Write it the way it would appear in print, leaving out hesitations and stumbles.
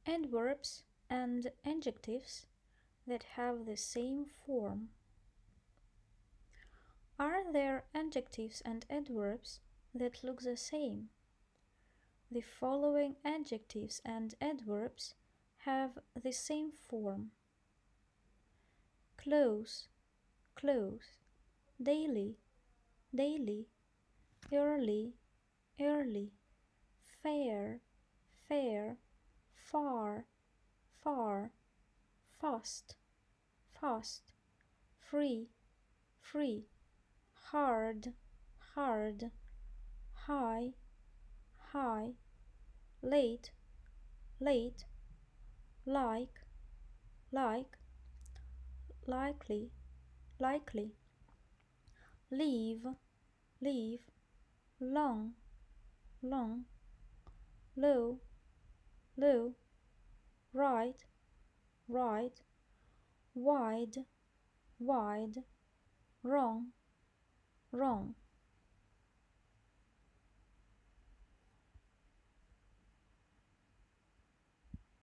Adverbs and adjectives that have the same form. Are there adjectives and adverbs that look the same? The following adjectives and adverbs have the same form: close, close; daily, daily; early, early; fair, fair; far, far; fast, fast; free, free; hard, hard; high, high; late, late; like, like; likely, likely; leave, leave; long, long; low, low; right, right; wide, wide; wrong, wrong.